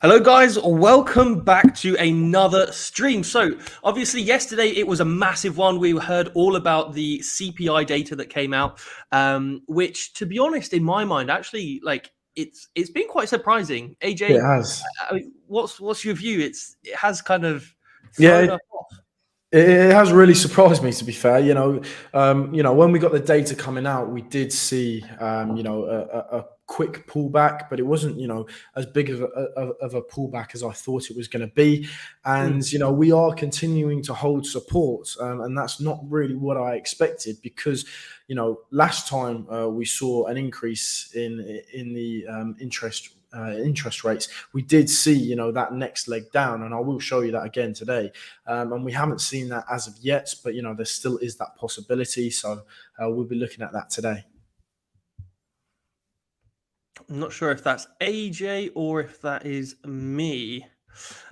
Hello guys, welcome back to another stream. So obviously yesterday it was a massive one. We heard all about the CPI data that came out, which to be honest, in my mind, actually it's been quite surprising. It AJ, has. what's your view? It has kind of Yeah, thrown us it, off. it has really surprised me. To be fair, when we got the data coming out, we did see, a quick pullback, but it wasn't, as big of a pullback as I thought it was going to be. And we are continuing to hold support, and that's not really what I expected because, last time we saw an increase in the interest rates, we did see that next leg down, and I will show you that again today. And we haven't seen that as of yet, but there still is that possibility. So we'll be looking at that today. I'm not sure if that's AJ or if that is me.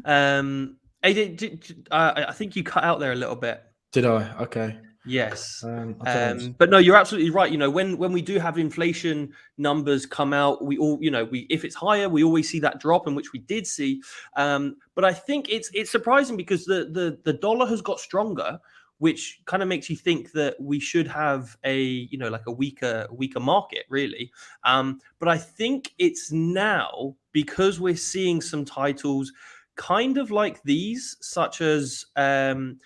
AJ, I think you cut out there a little bit. Did I? Okay. Yes. I don't know. But no, you're absolutely right. When we do have inflation numbers come out, we all, if it's higher, we always see that drop, in which we did see. But I think it's surprising because the dollar has got stronger, which kind of makes you think that we should have like a weaker market, really. But I think it's now because we're seeing some titles kind of like these, such as one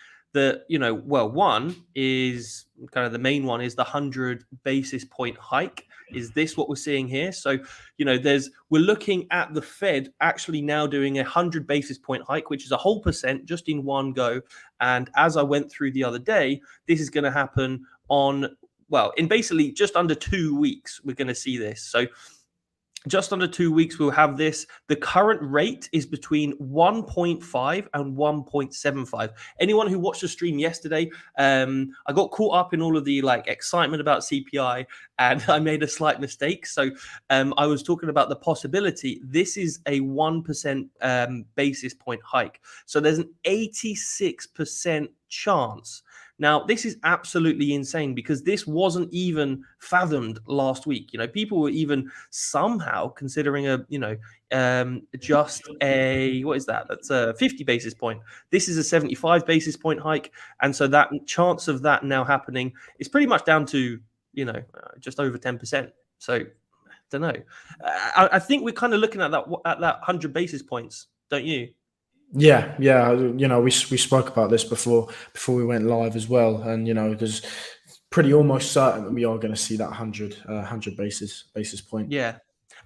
is kind of the main one is the 100 basis point hike. Is this what we're seeing here? So, we're looking at the Fed actually now doing 100 basis point hike, which is a whole percent just in one go. And as I went through the other day, this is going to happen in basically just under 2 weeks, we're going to see this. So just under 2 weeks, we'll have this. The current rate is between 1.5 and 1.75. Anyone who watched the stream yesterday, I got caught up in all of the excitement about CPI, and I made a slight mistake. So I was talking about the possibility. This is a 1% basis point hike. So there's an 86% chance. Now, this is absolutely insane because this wasn't even fathomed last week. People were even somehow considering just what is that? That's a 50 basis point. This is a 75 basis point hike. And so that chance of that now happening is pretty much down to, just over 10%. So I don't know. I think we're kind of looking at that 100 basis points, don't you? Yeah. We spoke about this before we went live as well, and there's pretty almost certain that we are going to see that 100 basis point. Yeah.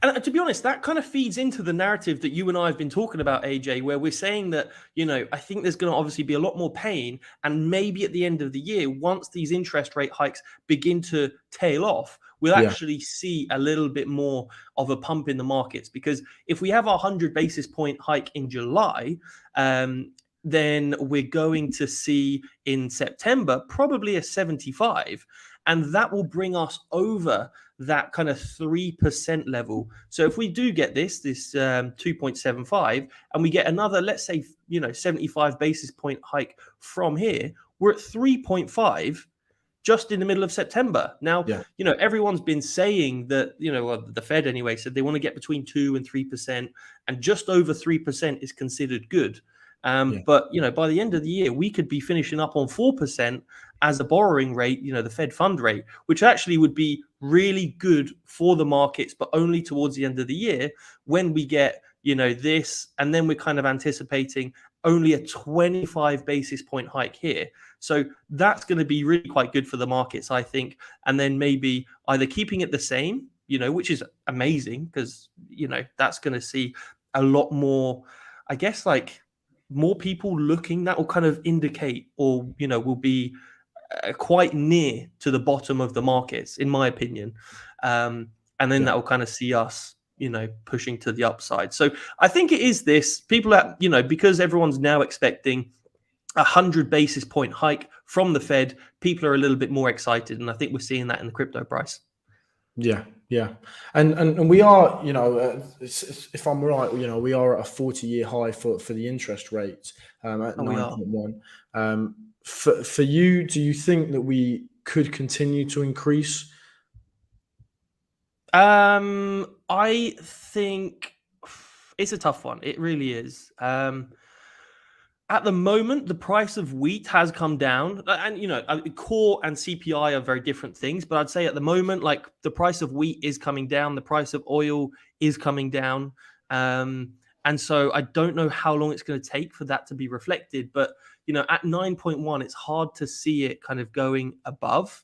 And to be honest, that kind of feeds into the narrative that you and I have been talking about, AJ, where we're saying that, I think there's going to obviously be a lot more pain. And maybe at the end of the year, once these interest rate hikes begin to tail off, we'll actually see a little bit more of a pump in the markets. Because if we have our 100 basis point hike in July, then we're going to see in September probably a 75. And that will bring us over that kind of 3% level. So if we do get this 2.75, and we get another, let's say, 75 basis point hike from here, we're at 3.5 just in the middle of September. Now, everyone's been saying that, the Fed anyway said they want to get between 2 and 3%, and just over 3% is considered good. But by the end of the year, we could be finishing up on 4% as a borrowing rate, the Fed fund rate, which actually would be really good for the markets, but only towards the end of the year when we get, this, and then we're kind of anticipating only a 25 basis point hike here. So that's going to be really quite good for the markets, I think. And then maybe either keeping it the same, which is amazing because, that's going to see a lot more, I guess, more people looking. That will kind of indicate, or will be quite near to the bottom of the markets, in my opinion. And then that will kind of see us pushing to the upside. So I think it is this. People are, because everyone's now expecting 100 basis point hike from the Fed, people are a little bit more excited, and I think we're seeing that in the crypto price. Yeah, and we are, if I'm right, we are at a 40-year high for the interest rates at 9.1. For you, do you think that we could continue to increase? I think It's a tough one. It really is. At the moment, the price of wheat has come down, and core and CPI are very different things. But I'd say at the moment, like the price of wheat is coming down, the price of oil is coming down, and so I don't know how long it's going to take for that to be reflected. But at 9.1, it's hard to see it kind of going above.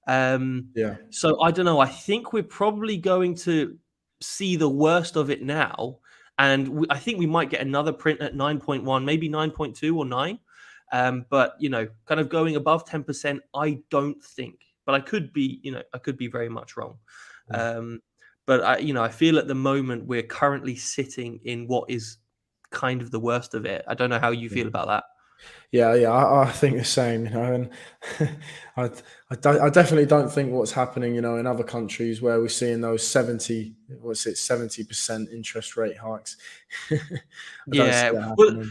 Yeah. So I don't know. I think we're probably going to see the worst of it now. And I think we might get another print at 9.1, maybe 9.2 or 9. But, kind of going above 10%, I don't think. But I could be very much wrong. But I feel at the moment we're currently sitting in what is kind of the worst of it. I don't know how you feel about that. Yeah, I think the same, and I definitely don't think what's happening, in other countries where we're seeing those 70% interest rate hikes. I don't see Yeah. that Well, happening.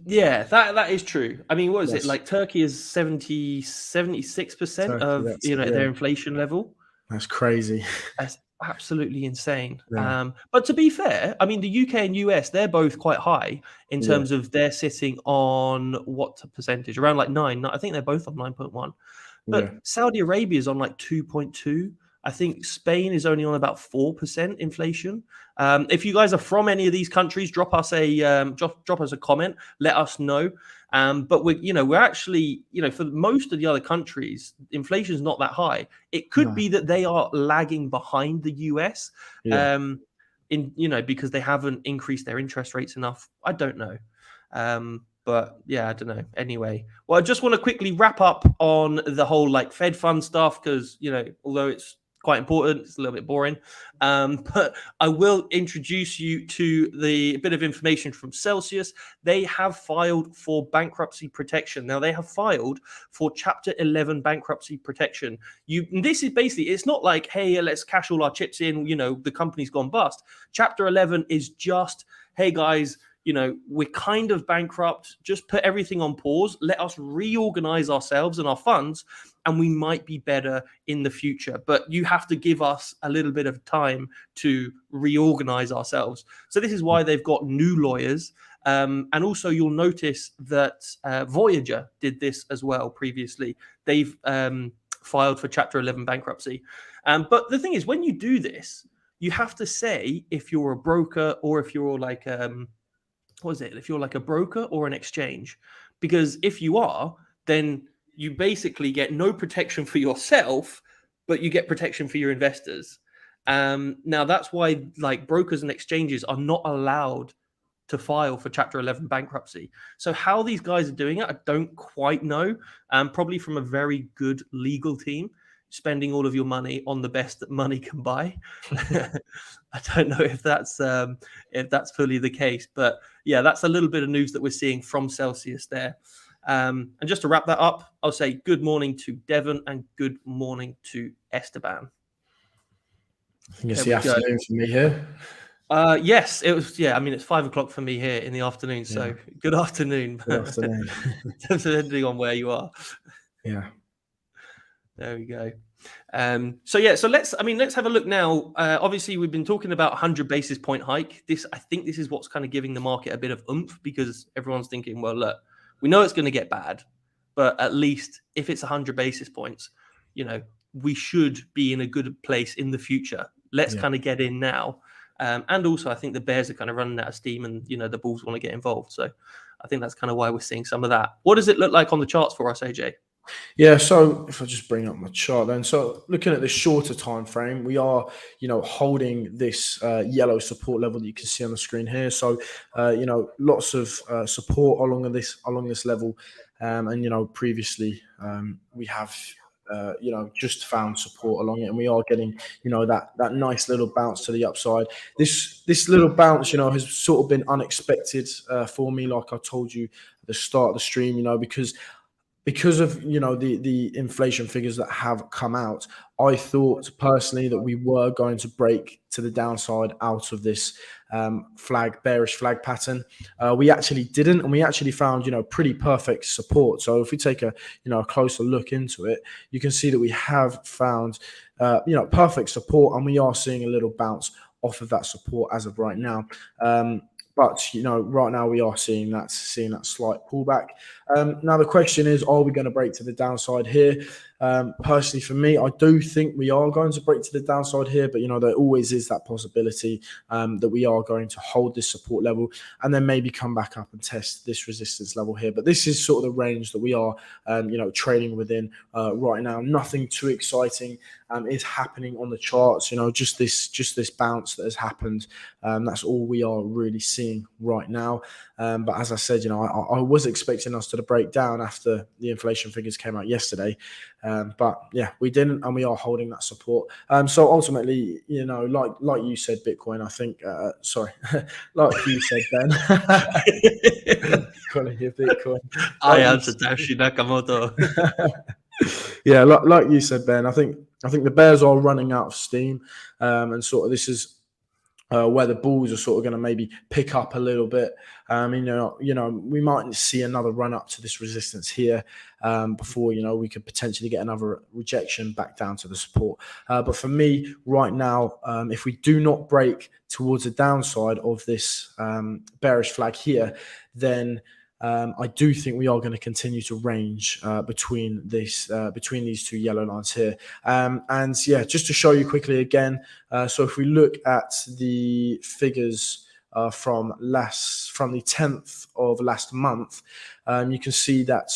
yeah, that is true. I mean, what is it? Yes, Like Turkey is 76% Turkey, of, that's their inflation level. that's crazy. That's absolutely insane. Yeah, But to be fair, I mean, the UK and US, they're both quite high in yeah, terms of they're sitting on what percentage? Around like 9. I think they're both on 9.1. yeah. But Saudi Arabia is on like 2.2. I think Spain is only on about 4% inflation. If you guys are from any of these countries, drop us a comment. Let us know. But we're actually, for most of the other countries, inflation is not that high. It could No, be that they are lagging behind the US, yeah. because they haven't increased their interest rates enough. I don't know. But yeah, I don't know. Anyway, well, I just want to quickly wrap up on the whole like Fed fund stuff because although it's quite important, it's a little bit boring. But I will introduce you to the bit of information from Celsius. They have filed for bankruptcy protection. Now they have filed for Chapter 11 bankruptcy protection. This is basically, it's not like, hey, let's cash all our chips in. The company's gone bust. Chapter 11 is just, hey guys, we're kind of bankrupt. Just put everything on pause. Let us reorganize ourselves and our funds, and we might be better in the future. But you have to give us a little bit of time to reorganize ourselves. So this is why they've got new lawyers. And also you'll notice that Voyager did this as well previously. They've filed for Chapter 11 bankruptcy. But the thing is, when you do this, you have to say if you're a broker or if you're like if you're like a broker or an exchange, because if you are, then you basically get no protection for yourself, but you get protection for your investors. Now that's why like brokers and exchanges are not allowed to file for Chapter 11 bankruptcy. So how these guys are doing it, I don't quite know. Probably from a very good legal team, spending all of your money on the best that money can buy. I don't know if that's fully the case, but yeah, that's a little bit of news that we're seeing from Celsius there. And just to wrap that up, I'll say good morning to Devon and good morning to Esteban. I think it's the afternoon for me here. Yes, it was. Yeah, I mean, it's 5 o'clock for me here in the afternoon. So good afternoon. Good afternoon. Depending on where you are. Yeah. There we go. So let's have a look now. Obviously, we've been talking about 100 basis point hike. I think this is what's kind of giving the market a bit of oomph because everyone's thinking, well, look, we know it's going to get bad, but at least if it's 100 basis points, we should be in a good place in the future. Let's kind of get in now. And also, I think the Bears are kind of running out of steam and, the Bulls want to get involved. So I think that's kind of why we're seeing some of that. What does it look like on the charts for us, AJ? Yeah, so if I just bring up my chart then. So looking at the shorter time frame, we are, holding this yellow support level that you can see on the screen here. So, lots of support along this level. And, previously we have, just found support along it, and we are getting, that nice little bounce to the upside. This little bounce, has sort of been unexpected for me, like I told you at the start of the stream, because of the inflation figures that have come out. I thought personally that we were going to break to the downside out of this bearish flag pattern. We actually didn't, and we actually found pretty perfect support. So if we take a closer look into it, you can see that we have found perfect support, and we are seeing a little bounce off of that support as of right now. But right now we are seeing that slight pullback. Now the question is, are we going to break to the downside here? Personally, for me, I do think we are going to break to the downside here, but there always is that possibility that we are going to hold this support level and then maybe come back up and test this resistance level here. But this is sort of the range that we are, trading within right now. Nothing too exciting is happening on the charts. Just this bounce that has happened. That's all we are really seeing right now. But as I said, I was expecting us to break down after the inflation figures came out yesterday. But yeah, we didn't, and we are holding that support. So ultimately, like you said, Bitcoin, I think, sorry, like you said, Ben, calling you Bitcoin. I am Satoshi Nakamoto. Yeah, like you said, Ben, I think the bears are running out of steam, and sort of this is where the bulls are sort of going to maybe pick up a little bit. We might see another run up to this resistance here before we could potentially get another rejection back down to the support. But for me, right now, if we do not break towards the downside of this bearish flag here, then I do think we are going to continue to range between these two yellow lines here. And yeah, just to show you quickly again. So if we look at the figures from the 10th of last month, you can see that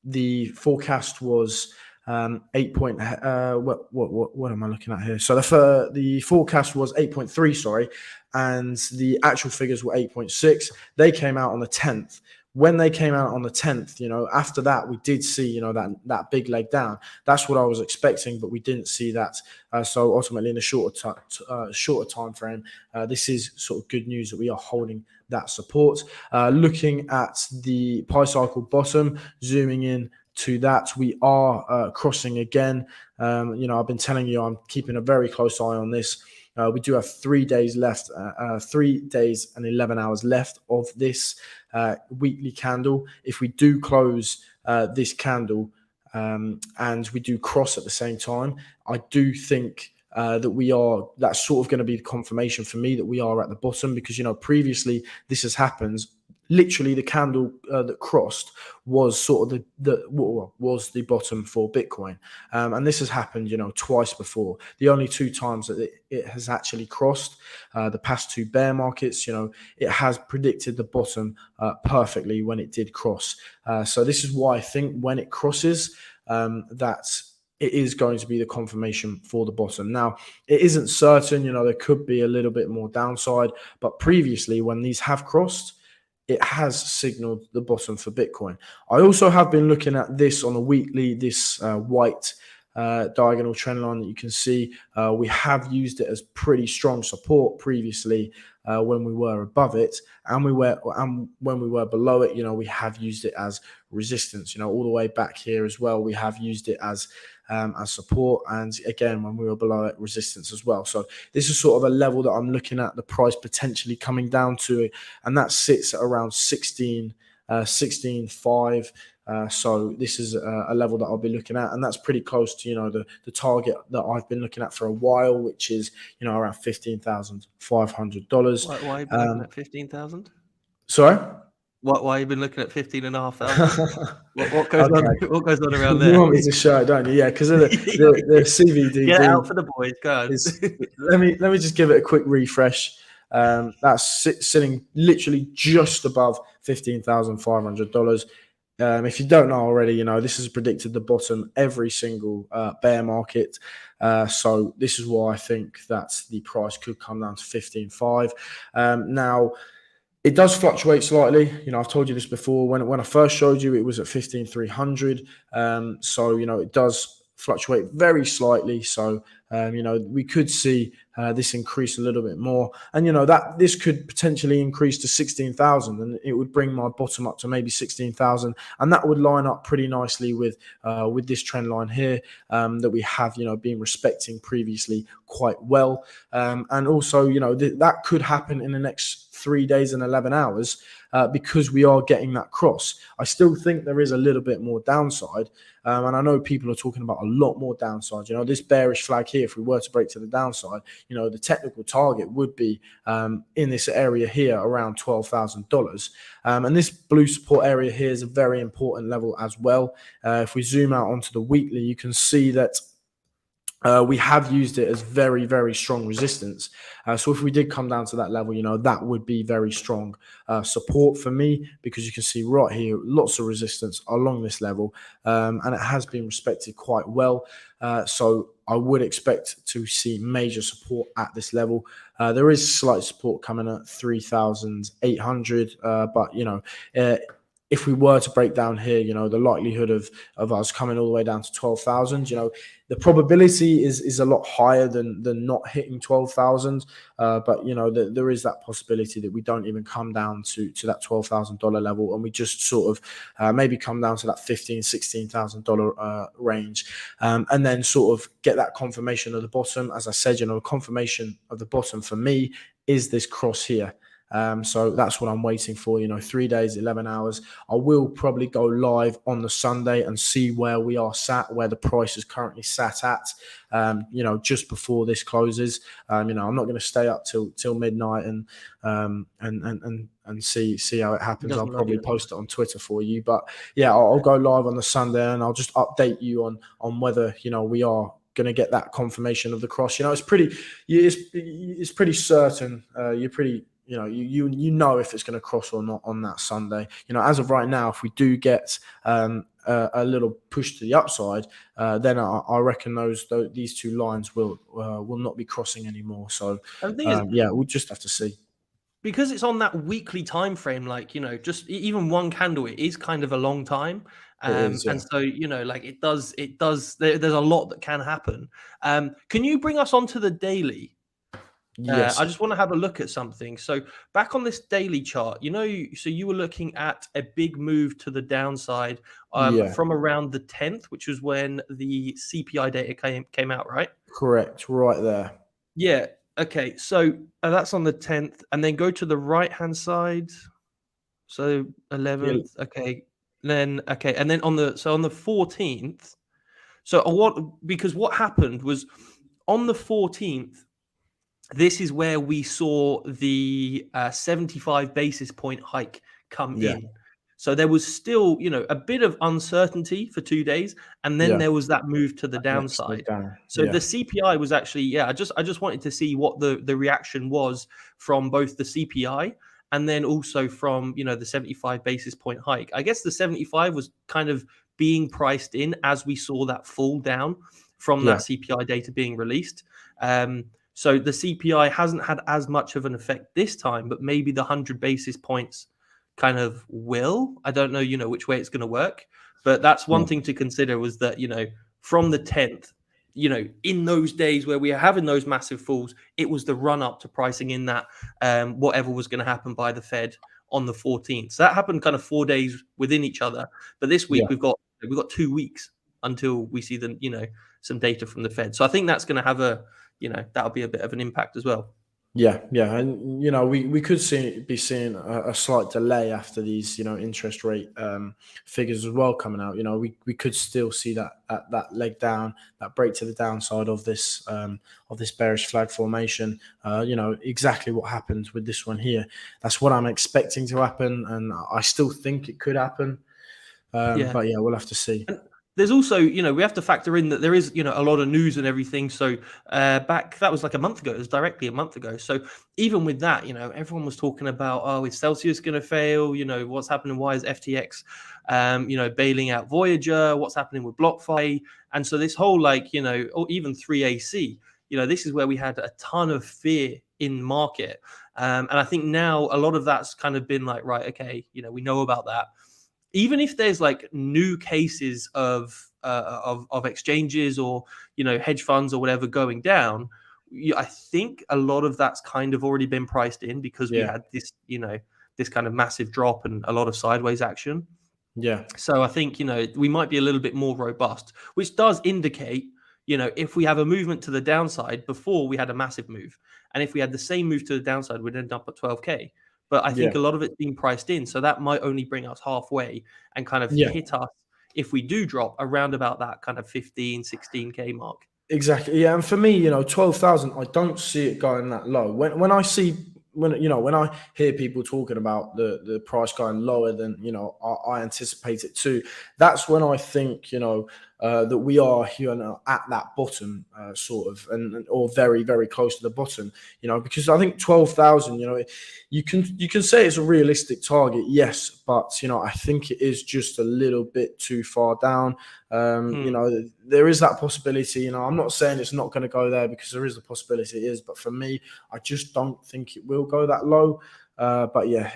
the forecast was 8 point. What am I looking at here? So the forecast was 8.3, sorry, and the actual figures were 8.6. They came out on the 10th. When they came out on the 10th, after that, we did see, that big leg down. That's what I was expecting, but we didn't see that. So ultimately, in a shorter time frame, this is sort of good news that we are holding that support. Looking at the pi cycle bottom, zooming in to that, we are crossing again. I've been telling you I'm keeping a very close eye on this. We do have 3 days left, 3 days and 11 hours left of this weekly candle. If we do close this candle and we do cross at the same time, I do think that's sort of going to be the confirmation for me that we are at the bottom, because previously this has happened. Literally, the candle that crossed was sort of was the bottom for Bitcoin, and this has happened, twice before. The only 2 times that it has actually crossed, the past 2 bear markets, it has predicted the bottom perfectly when it did cross. So this is why I think when it crosses, that it is going to be the confirmation for the bottom. Now, it isn't certain, there could be a little bit more downside, but previously when these have crossed, it has signaled the bottom for Bitcoin. I also have been looking at this on a weekly, this white diagonal trend line that you can see. We have used it as pretty strong support previously when we were above it, and when we were below it, we have used it as resistance. All the way back here as well, we have used it as support, and again when we were below it, resistance as well. So this is sort of a level that I'm looking at the price potentially coming down to, and that sits at around 16.5. So this is a level that I'll be looking at, and that's pretty close to the target that I've been looking at for a while, which is around $15,500. Why have you been looking at 15,000? Sorry. Why have you been looking at 15,500? What goes Okay. on? What goes on around there? You want me to show it, don't you? Yeah, because the CVD. Get it out for the boys, go on. Let me just give it a quick refresh. That's sitting literally just above $15,500. If you don't know already, this has predicted the bottom every single bear market. So this is why I think that the price could come down to 15.5. Now, it does fluctuate slightly. I've told you this before. When I first showed you, it was at 15,300. So, it does fluctuate very slightly. So, we could see this increase a little bit more. And, that this could potentially increase to 16,000, and it would bring my bottom up to maybe 16,000. And that would line up pretty nicely with this trend line here that we have, been respecting previously quite well. And also, that could happen in the next 3 days and 11 hours because we are getting that cross. I still think there is a little bit more downside. And I know people are talking about a lot more downside. This bearish flag here, if we were to break to the downside, the technical target would be in this area here around $12,000. And this blue support area here is a very important level as well. If we zoom out onto the weekly, you can see that we have used it as very, very strong resistance. So if we did come down to that level, that would be very strong support for me, because you can see right here, lots of resistance along this level. And it has been respected quite well. So I would expect to see major support at this level. There is slight support coming at 3,800. But, if we were to break down here, the likelihood of us coming all the way down to 12,000, the probability is a lot higher than not hitting 12,000. But, there is that possibility that we don't even come down to that $12,000 level, and we just sort of maybe come down to that $15,000, $16,000 range, and then sort of get that confirmation of the bottom. As I said, the confirmation of the bottom for me is this cross here. So that's what I'm waiting for, 3 days, 11 hours. I will probably go live on the Sunday and see where we are sat, where the price is currently sat at, just before this closes. I'm not going to stay up till midnight and see how it happens. I'll probably post it on Twitter for you, but yeah, I'll go live on the Sunday and I'll just update you on whether, we are going to get that confirmation of the cross. It's pretty certain. You're pretty, you know if it's going to cross or not on that Sunday. As of right now, if we do get a little push to the upside, then I reckon these two lines will not be crossing anymore. So we'll just have to see. Because it's on that weekly time frame, just even one candle, it is kind of a long time. And so, it does, there's a lot that can happen. Can you bring us onto the daily? Yes. I just want to have a look at something. So back on this daily chart, so you were looking at a big move to the downside from around the 10th, which was when the CPI data came out, right? Correct, right there. Yeah. Okay. So that's on the 10th, and then go to the right-hand side. So 11th. Yeah. Okay. And then on the 14th. So because what happened was on the 14th, this is where we saw the 75 basis point hike come in. So there was still, a bit of uncertainty for 2 days, and then there was that move to the downside. So the CPI was actually, I just wanted to see what the reaction was from both the CPI and then also from, the 75 basis point hike. I guess the 75 was kind of being priced in as we saw that fall down from that CPI data being released. So the CPI hasn't had as much of an effect this time, but maybe the 100 basis points kind of will. I don't know, which way it's going to work. But that's one thing to consider, was that, from the 10th, in those days where we are having those massive falls, it was the run up to pricing in that whatever was going to happen by the Fed on the 14th. So that happened kind of 4 days within each other. But this week we've got 2 weeks until we see some data from the Fed. So I think that's going to have that'll be a bit of an impact as well. Yeah. And, we could be seeing a slight delay after these, interest rate figures as well coming out. We could still see that leg down, that break to the downside of this bearish flag formation. Exactly what happened with this one here. That's what I'm expecting to happen, and I still think it could happen. But we'll have to see. There's also, we have to factor in that there is, a lot of news and everything. So back, that was like a month ago. It was directly a month ago. So even with that, everyone was talking about, is Celsius going to fail? What's happening? Why is FTX, bailing out Voyager? What's happening with BlockFi? And so this whole, or even 3AC, this is where we had a ton of fear in the market. And I think now a lot of that's kind of been like, right, okay, we know about that. Even if there's like new cases of exchanges or hedge funds or whatever going down, I think a lot of that's kind of already been priced in, because we had this this kind of massive drop and a lot of sideways action. So I think we might be a little bit more robust, which does indicate if we have a movement to the downside, before we had a massive move, and if we had the same move to the downside, we'd end up at 12K. but I Yeah. think a lot of it's been priced in. So that might only bring us halfway and kind of Yeah. hit us if we do drop around about that kind of 15, 16K mark. Exactly. Yeah, and for me, 12,000, I don't see it going that low. When I see when I hear people talking about the price going lower than I anticipate it to, that's when I think that we are at that bottom sort of, and or very very close to the bottom. Because I think 12,000, you can say it's a realistic target, yes, but I think it is just a little bit too far down. There is that possibility. I'm not saying it's not going to go there, because there is a possibility it is, but for me, I just don't think it will go that low. But yeah,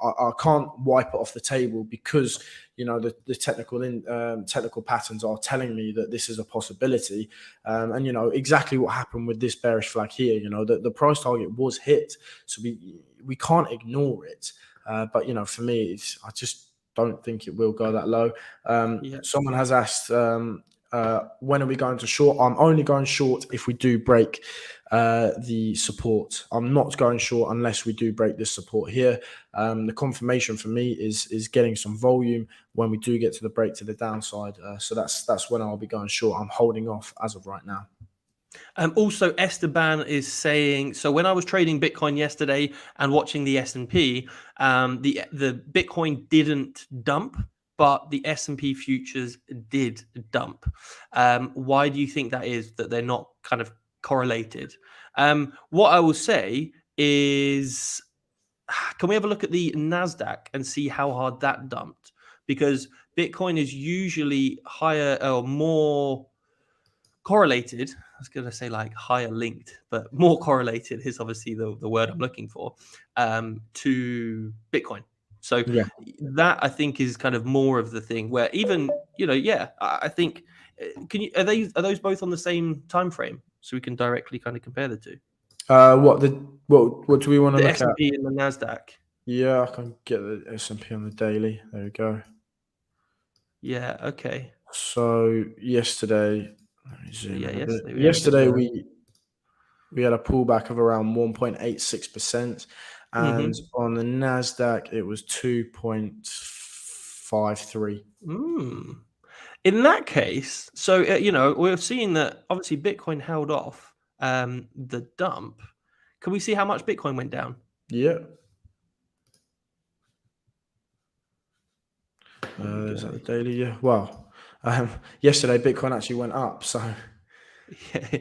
I can't wipe it off the table, because the technical patterns are telling me that this is a possibility. And exactly what happened with this bearish flag here. The price target was hit, so we can't ignore it. But for me, I just don't think it will go that low. Yeah. Someone has asked, when are we going to short? I'm only going short if we do break the support. I'm not going short unless we do break this support here. The confirmation for me is getting some volume when we do get to the break to the downside. So that's when I'll be going short. I'm holding off as of right now. Also, Esteban is saying, so when I was trading Bitcoin yesterday and watching the S&P, the Bitcoin didn't dump, but the S&P futures did dump. Why do you think that is, that they're not kind of correlated? What I will say is, can we have a look at the NASDAQ and see how hard that dumped? Because Bitcoin is usually higher or more correlated. I was going to say like higher linked, but more correlated is obviously the word I'm looking for, to Bitcoin. So Yeah. that, I think, is kind of more of the thing where even, I think, are those both on the same time frame, so we can directly kind of compare the two? What do we want to The look at? S&P and the NASDAQ. Yeah, I can get the S&P on the daily. There we go. Yeah. Okay. So yesterday, let me So zoom yeah, in a bit. yesterday we had a bit of Yesterday a. we had a pullback of around 1.86%, and Mhm. on the Nasdaq it was 2.53. In that case, so we're seeing that obviously Bitcoin held off the dump. Can we see how much Bitcoin went down? Yeah. There we Is that go. the daily? Yeah. Well, yesterday Bitcoin actually went up. So Yeah,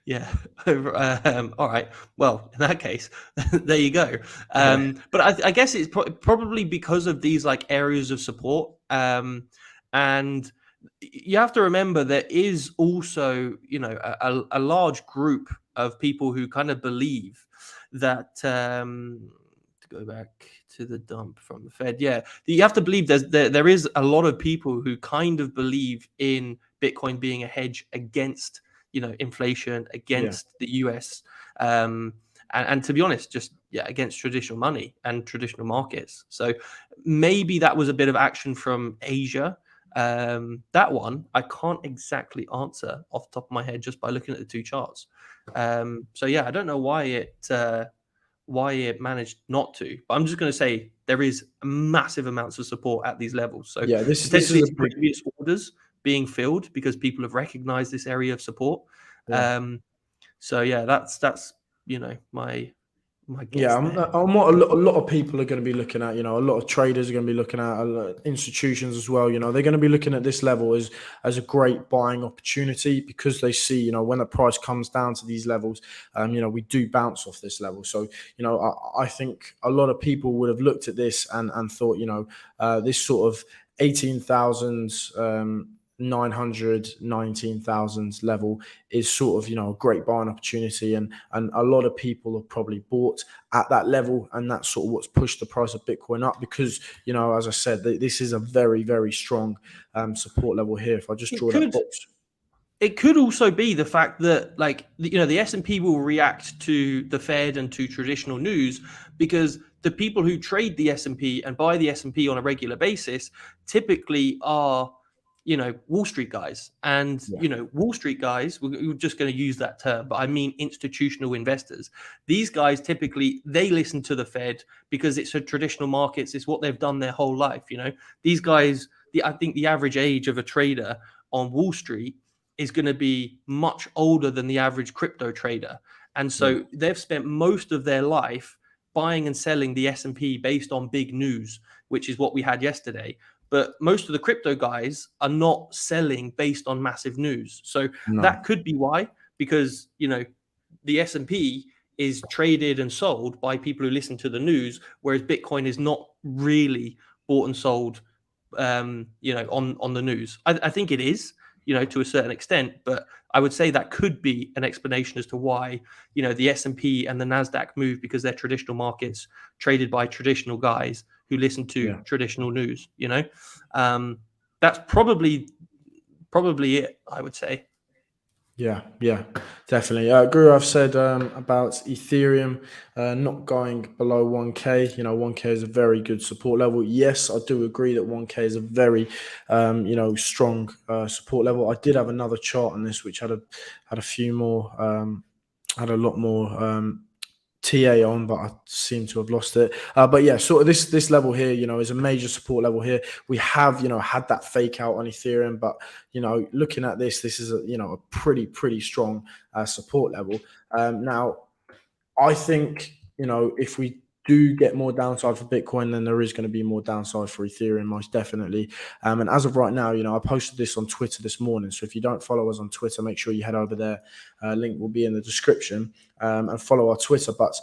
yeah. All right. Well, in that case, there you go. yeah, But I guess it's probably because of these like areas of support, and you have to remember there is also a large group of people who kind of believe that, to go back to the dump from the Fed, yeah, you have to believe there is a lot of people who kind of believe in Bitcoin being a hedge against inflation, yeah, against the US, and to be honest, just against traditional money and traditional markets. So maybe that was a bit of action from Asia. That one I can't exactly answer off the top of my head just by looking at the two charts. So yeah, I don't know why it managed not to, but I'm just going to say there is massive amounts of support at these levels. So yeah. This potentially is a it's big, previous orders being filled because people have recognized this area of support. yeah. So yeah, that's my Yeah, guess there. I'm what a lot of people are going to be looking at. A lot of traders are going to be looking at, a lot of institutions as well. They're going to be looking at this level as a great buying opportunity, because they see, when the price comes down to these levels, we do bounce off this level. So, I think a lot of people would have looked at this and thought, this sort of 18,000, 900, 19,000 level is sort of, a great buying opportunity. And a lot of people have probably bought at that level, and that's sort of what's pushed the price of Bitcoin up, because, as I said, this is a very, very strong support level here. If I just It draw that could box. it could also be the fact that like the S&P will react to the Fed and to traditional news because the people who trade the S&P and buy the S&P on a regular basis typically are Wall Street guys. And, Yeah. Wall Street guys, we're just going to use that term, but I mean institutional investors. These guys typically, they listen to the Fed because it's a traditional markets. It's what they've done their whole life. These guys, I think the average age of a trader on Wall Street is going to be much older than the average crypto trader. And so they've spent most of their life buying and selling the S&P based on big news, which is what we had yesterday. But most of the crypto guys are not selling based on massive news. So No. that could be why, because, the S&P is traded and sold by people who listen to the news, whereas Bitcoin is not really bought and sold, on the news. I think it is, to a certain extent, but I would say that could be an explanation as to why, the S&P and the NASDAQ move, because they're traditional markets traded by traditional guys who listen to traditional news. That's probably it, I would say. Yeah, definitely. Guru, I've said about Ethereum not going below 1K. 1K is a very good support level. Yes, I do agree that 1K is a very, strong support level. I did have another chart on this which had a few more, had a lot more TA on, but I seem to have lost it. But yeah, sort of this level here, is a major support level here. We have, had that fake out on Ethereum, but looking at this is a pretty strong support level. Now, I think if we do get more downside for Bitcoin, then there is going to be more downside for Ethereum, most definitely. And as of right now, I posted this on Twitter this morning. So if you don't follow us on Twitter, make sure you head over there. Link will be in the description, and follow our Twitter. But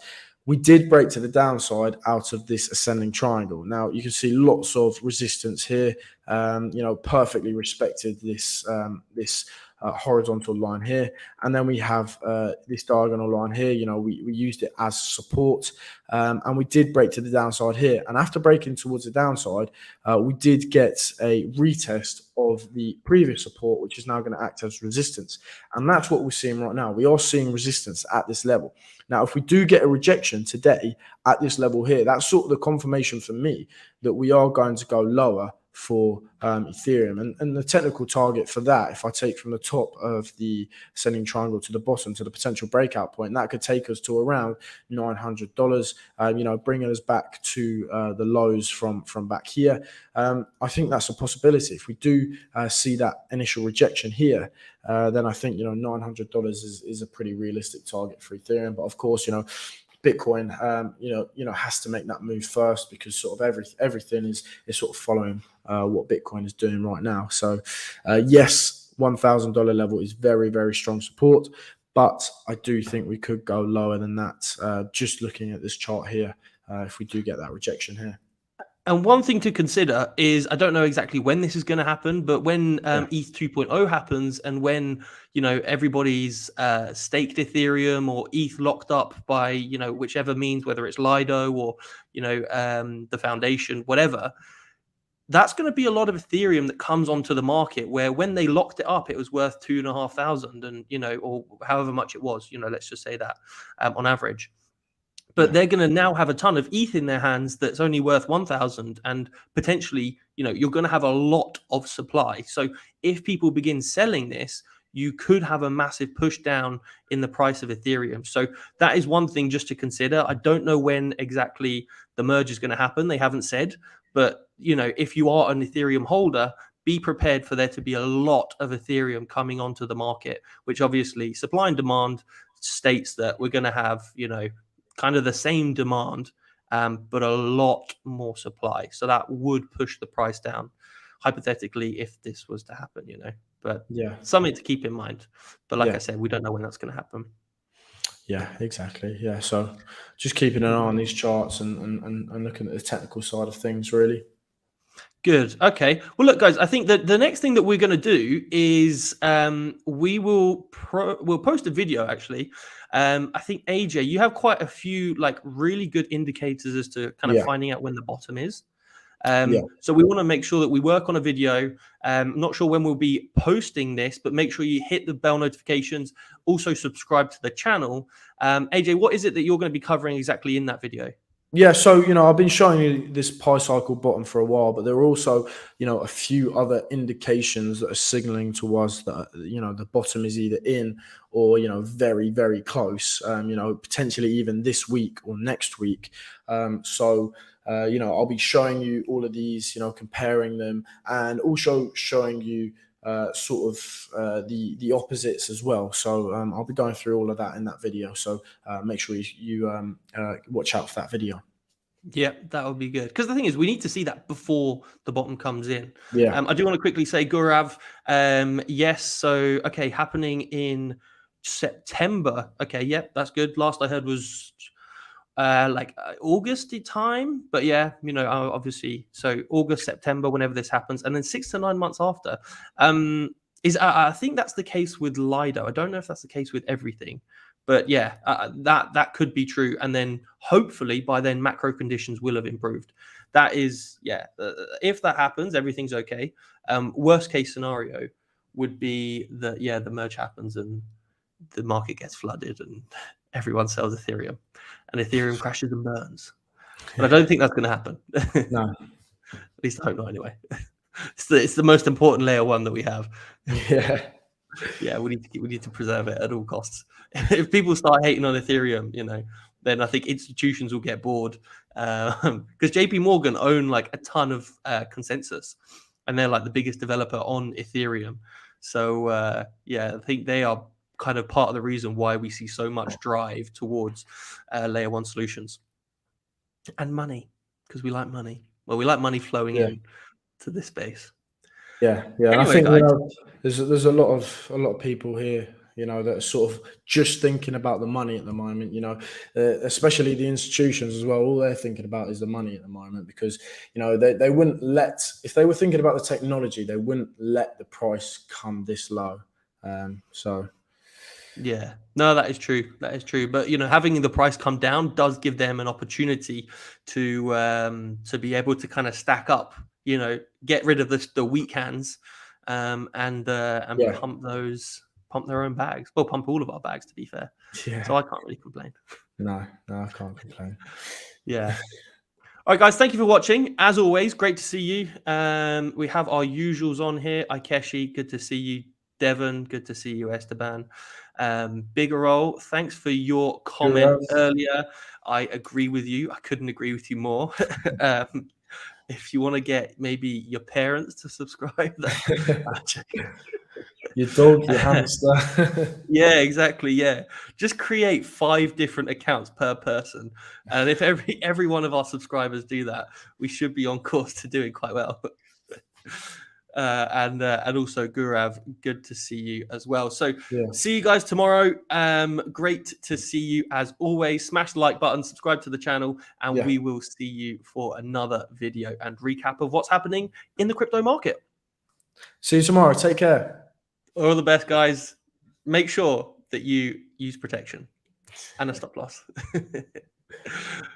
we did break to the downside out of this ascending triangle. Now you can see lots of resistance here. Perfectly respected this horizontal line here, and then we have this diagonal line here. We used it as support, and we did break to the downside here. And after breaking towards the downside, we did get a retest of the previous support, which is now going to act as resistance. And that's what we're seeing right now. We are seeing resistance at this level. Now, if we do get a rejection today at this level here, that's sort of the confirmation for me that we are going to go lower for Ethereum. And the technical target for that, if I take from the top of the ascending triangle to the bottom to the potential breakout point, that could take us to around $900, bringing us back to the lows from back here. I think that's a possibility. If we do see that initial rejection here, then I think $900 is a pretty realistic target for Ethereum. But of course, Bitcoin, has to make that move first, because sort of everything is sort of following what Bitcoin is doing right now. So, yes, $1,000 level is very, very strong support, but I do think we could go lower than that. Just looking at this chart here, if we do get that rejection here. And one thing to consider is, I don't know exactly when this is going to happen, but when ETH 2.0 happens, and when, everybody's staked Ethereum or ETH locked up by, whichever means, whether it's Lido or, the foundation, whatever, that's going to be a lot of Ethereum that comes onto the market, where when they locked it up, it was worth 2,500 and, or however much it was, let's just say that on average. But they're going to now have a ton of ETH in their hands that's only worth 1,000, and potentially, you're going to have a lot of supply. So if people begin selling this, you could have a massive push down in the price of Ethereum. So that is one thing just to consider. I don't know when exactly the merge is going to happen. They haven't said, but if you are an Ethereum holder, be prepared for there to be a lot of Ethereum coming onto the market, which obviously supply and demand states that we're going to have, kind of the same demand, but a lot more supply. So that would push the price down, hypothetically, if this was to happen, But something to keep in mind. But like I said, we don't know when that's going to happen. Yeah, exactly. Yeah, so just keeping an eye on these charts and looking at the technical side of things, really. Good. Okay. Well, look, guys, I think that the next thing that we're going to do is we'll post a video, actually. I think, AJ, you have quite a few really good indicators as to kind of finding out when the bottom is. So we want to make sure that we work on a video. Not sure when we'll be posting this, but make sure you hit the bell notifications. Also subscribe to the channel. AJ, what is it that you're going to be covering exactly in that video? Yeah, so I've been showing you this pi cycle bottom for a while, but there are also a few other indications that are signaling to us that the bottom is either in or very very close. Potentially even this week or next week. I'll be showing you all of these, comparing them, and also showing you the opposites as well. So I'll be going through all of that in that video. So make sure you watch out for that video. Yeah, that would be good. Because the thing is, we need to see that before the bottom comes in. Yeah. I do want to quickly say, Gurav, yes. So, okay, happening in September. Okay, yep, that's good. Last I heard was August time. But yeah, obviously, so August, September, whenever this happens. And then 6 to 9 months after. I think that's the case with Lido. I don't know if that's the case with everything. But yeah, that could be true. And then hopefully by then macro conditions will have improved. That is, if that happens, everything's okay. Worst case scenario would be that, the merge happens and the market gets flooded and everyone sells Ethereum and Ethereum crashes and burns. But I don't think that's going to happen. No. At least I hope not anyway. It's the most important layer one that we have. Yeah. Yeah, we need to preserve it at all costs. If people start hating on Ethereum, then I think institutions will get bored, because JP Morgan own like a ton of consensus, and they're like the biggest developer on Ethereum. So I think they are kind of part of the reason why we see so much drive towards layer one solutions and money, because we like money. Well, we like money flowing in to this space. Yeah. And Anyway, I think guys, there's a lot of people here, that are sort of just thinking about the money at the moment. Especially the institutions as well. All they're thinking about is the money at the moment, because they wouldn't if they were thinking about the technology, they wouldn't let the price come this low. Yeah, no, that is true. That is true. But having the price come down does give them an opportunity to be able to kind of stack up. Get rid of the weak hands, and pump their own bags. Well, pump all of our bags, to be fair. Yeah. So I can't really complain. No, I can't complain. Yeah. All right, guys, thank you for watching. As always, great to see you. We have our usuals on here. Aikeshi, good to see you. Devon, good to see you. Esteban. Biggerol, thanks for your comment earlier. I agree with you. I couldn't agree with you more. If you want to get maybe your parents to subscribe, your dog, your hamster. Yeah, exactly. Yeah, just create 5 different accounts per person, and if every one of our subscribers do that, we should be on course to doing quite well. And also Gurav, good to see you as well. So see you guys tomorrow. Great to see you as always. Smash the like button, subscribe to the channel, and we will see you for another video and recap of what's happening in the crypto market. See you tomorrow. Take care. All the best, guys. Make sure that you use protection and a stop loss.